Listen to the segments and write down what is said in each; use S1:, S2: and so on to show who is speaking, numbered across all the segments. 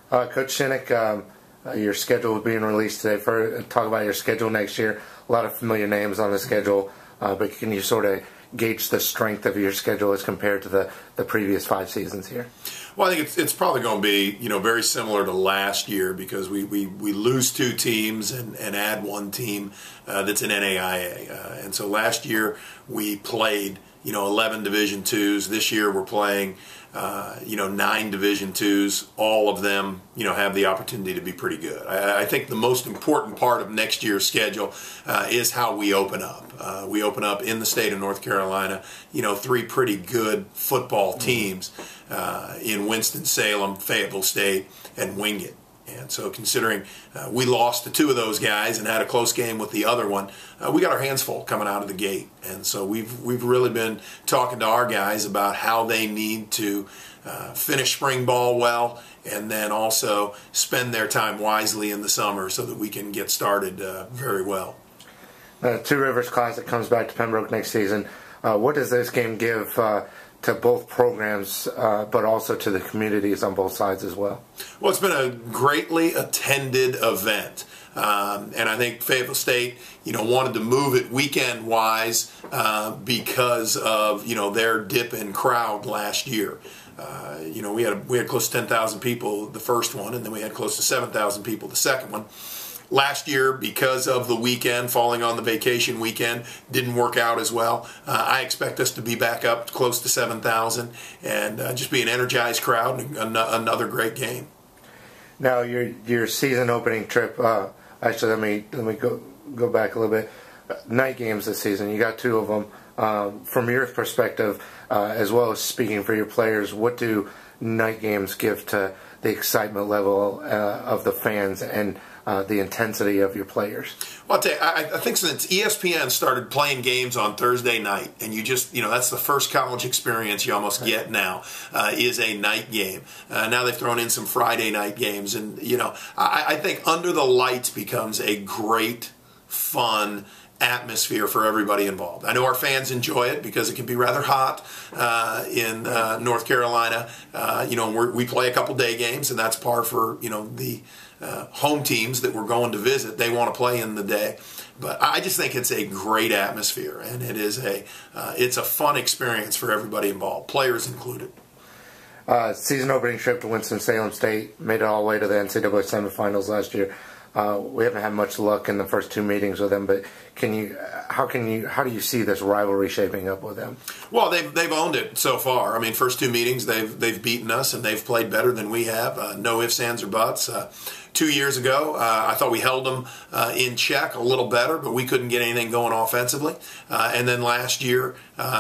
S1: Coach Shinnick, your schedule is being released today. Talk about your schedule next year. A lot of familiar names on the schedule, but can you sort of gauge the strength of your schedule as compared to the previous 5 seasons here?
S2: Well, I think it's probably going to be very similar to last year because we lose 2 teams and add 1 team that's in NAIA, and so last year we played 11 Division IIs. This year we're playing 9 Division IIs. All of them have the opportunity to be pretty good. I think the most important part of next year's schedule is how we open up. We open up in the state of North Carolina, 3 pretty good football teams in Winston-Salem, Fayetteville State, and Wingate. And so considering we lost to 2 of those guys and had a close game with the other one, we got our hands full coming out of the gate. And so we've really been talking to our guys about how they need to finish spring ball well and then also spend their time wisely in the summer so that we can get started very well.
S1: Two Rivers Classic comes back to Pembroke next season. What does this game give to both programs, but also to the communities on both sides as well?
S2: Well, it's been a greatly attended event. And I think Fayetteville State, wanted to move it weekend-wise because of, their dip in crowd last year. We had close to 10,000 people the first one, and then we had close to 7,000 people the second one. Last year, because of the weekend, falling on the vacation weekend, didn't work out as well. I expect us to be back up close to 7,000 and just be an energized crowd and another great game.
S1: Now, your season opening trip, actually, let me go back a little bit. Night games this season, you got 2 of them. From your perspective, as well as speaking for your players, what do night games give to the excitement level of the fans and the intensity of your players?
S2: Well, I'll tell you, I think since ESPN started playing games on Thursday night, and you just, that's the first college experience you almost get now, is a night game. Now they've thrown in some Friday night games, and, I think Under the Lights becomes a great, fun atmosphere for everybody involved. I know our fans enjoy it because it can be rather hot in North Carolina. We play a couple day games, and that's par for the home teams that we're going to visit. They want to play in the day, but I just think it's a great atmosphere, and it's a fun experience for everybody involved, players included.
S1: Season opening trip to Winston-Salem State, made it all the way to the NCAA semifinals last year. We haven't had much luck in the first 2 meetings with them, but how do you see this rivalry shaping up with them?
S2: Well, they've owned it so far. I mean, first 2 meetings they've beaten us, and they've played better than we have. No ifs, ands, or buts. 2 years ago, I thought we held them in check a little better, but we couldn't get anything going offensively. And then last year,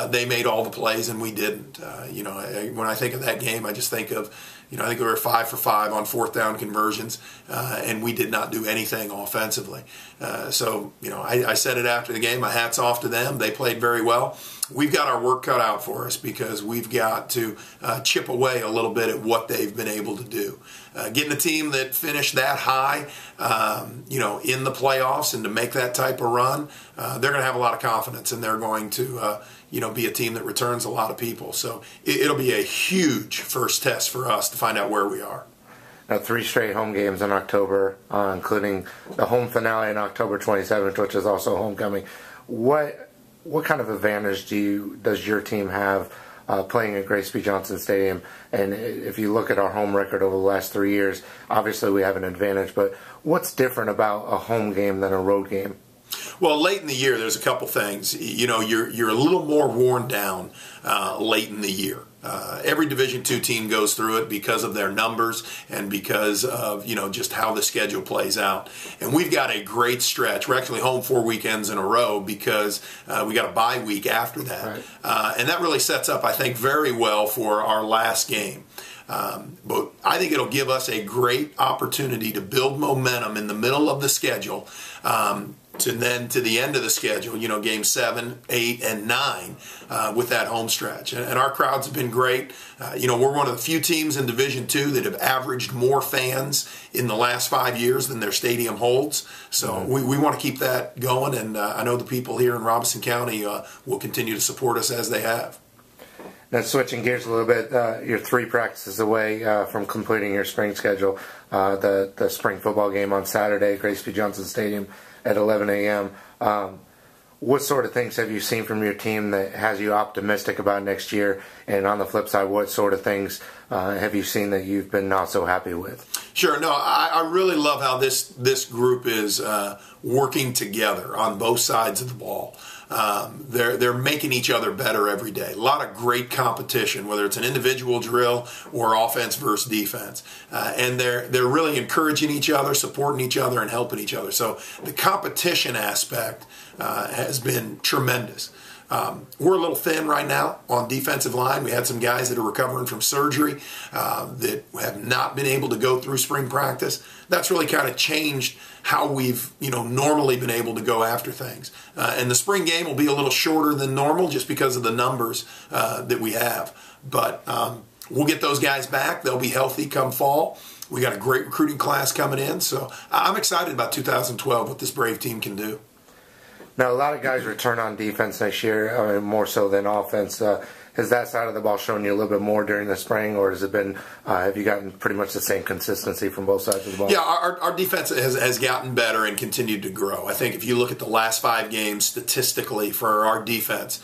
S2: they made all the plays, and we didn't. When I think of that game, I just think of, I think we were 5 for 5 on 4th down conversions, and we did not do anything offensively. I said it after the game. My hat's off to them. They played very well. We've got our work cut out for us because we've got to chip away a little bit at what they've been able to do. Getting a team that finished that high, in the playoffs and to make that type of run, they're going to have a lot of confidence, and they're going to, be a team that returns a lot of people. So it'll be a huge first test for us to find out where we are.
S1: Now, 3 straight home games in October, including the home finale on October 27th, which is also homecoming. What kind of advantage does your team have playing at Grace B. Johnson Stadium? And if you look at our home record over the last 3 years, obviously we have an advantage, but what's different about a home game than a road game?
S2: Well, late in the year, there's a couple things. You're a little more worn down late in the year. Every Division II team goes through it because of their numbers and because of, just how the schedule plays out. And we've got a great stretch. We're actually home 4 weekends in a row because we got a bye week after that. Right. And that really sets up, I think, very well for our last game. But I think it'll give us a great opportunity to build momentum in the middle of the schedule, to the end of the schedule, games 7, 8, and 9 with that home stretch. And our crowds have been great. We're one of the few teams in Division II that have averaged more fans in the last 5 years than their stadium holds. So we want to keep that going, and I know the people here in Robeson County will continue to support us as they have.
S1: Now, switching gears a little bit, you're 3 practices away from completing your spring schedule. The spring football game on Saturday at Grace P. Johnson Stadium at 11 a.m. What sort of things have you seen from your team that has you optimistic about next year? And on the flip side, what sort of things have you seen that you've been not so happy with?
S2: Sure. No, I really love how this group is working together on both sides of the ball. They're making each other better every day. A lot of great competition, whether it's an individual drill or offense versus defense, and they're really encouraging each other, supporting each other, and helping each other. So the competition aspect has been tremendous. We're a little thin right now on defensive line. We had some guys that are recovering from surgery that have not been able to go through spring practice. That's really kind of changed how we've normally been able to go after things. And the spring game will be a little shorter than normal just because of the numbers that we have. But we'll get those guys back. They'll be healthy come fall. We got a great recruiting class coming in. So I'm excited about 2012, what this Brave team can do.
S1: Now, a lot of guys return on defense next year, more so than offense. Has that side of the ball shown you a little bit more during the spring, or has it been? Have you gotten pretty much the same consistency from both sides of the ball?
S2: Yeah, our defense has gotten better and continued to grow. I think if you look at the last 5 games statistically for our defense,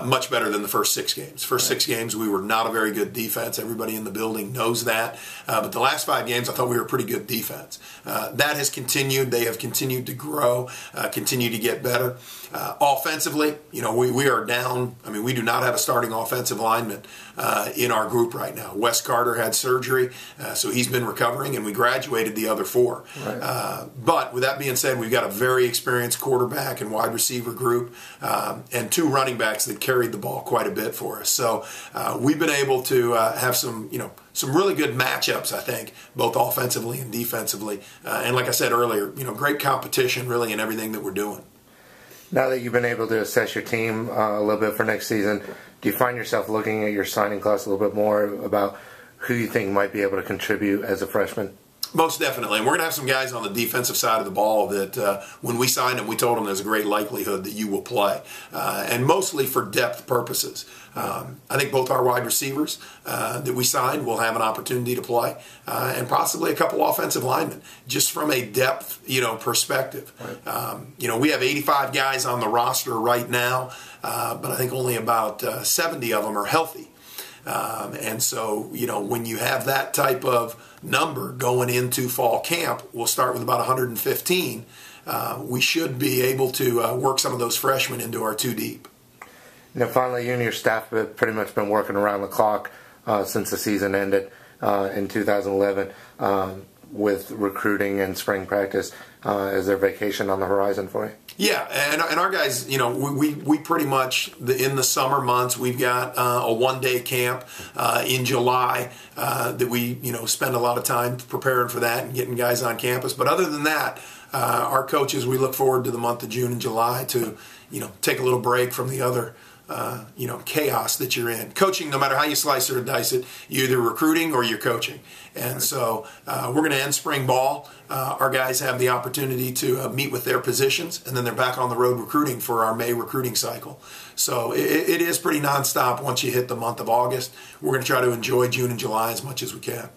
S2: much better than the first 6 games. First 6 games, we were not a very good defense. Everybody in the building knows that. But the last 5 games, I thought we were a pretty good defense. That has continued. They have continued to grow, continue to get better. Offensively, we are down. I mean, we do not have a starting offensive lineman in our group right now. Wes Carter had surgery, so he's been recovering, and we graduated the other 4. Right. But with that being said, we've got a very experienced quarterback and wide receiver group, and 2 running backs that carried the ball quite a bit for us. So we've been able to have some really good matchups, I think, both offensively and defensively. And like I said earlier, great competition really in everything that we're doing.
S1: Now that you've been able to assess your team a little bit for next season, do you find yourself looking at your signing class a little bit more about who you think might be able to contribute as a freshman?
S2: Most definitely. And we're going to have some guys on the defensive side of the ball that when we signed them, we told them there's a great likelihood that you will play. And mostly for depth purposes. I think both our wide receivers that we signed will have an opportunity to play. And possibly a couple offensive linemen, just from a depth perspective. Right. We have 85 guys on the roster right now, but I think only about 70 of them are healthy. And so, when you have that type of number going into fall camp, we'll start with about 115. We should be able to work some of those freshmen into our 2 deep.
S1: Now, finally, you and your staff have pretty much been working around the clock since the season ended in 2011 with recruiting and spring practice. Is there vacation on the horizon for you?
S2: Yeah, and our guys, we pretty much, in the summer months, we've got a 1-day camp in July that we, spend a lot of time preparing for that and getting guys on campus. But other than that, our coaches, we look forward to the month of June and July to, take a little break from the other chaos that you're in. Coaching, no matter how you slice or dice it, you're either recruiting or you're coaching. And so we're going to end spring ball. Our guys have the opportunity to meet with their positions, and then they're back on the road recruiting for our May recruiting cycle. So it is pretty nonstop once you hit the month of August. We're going to try to enjoy June and July as much as we can.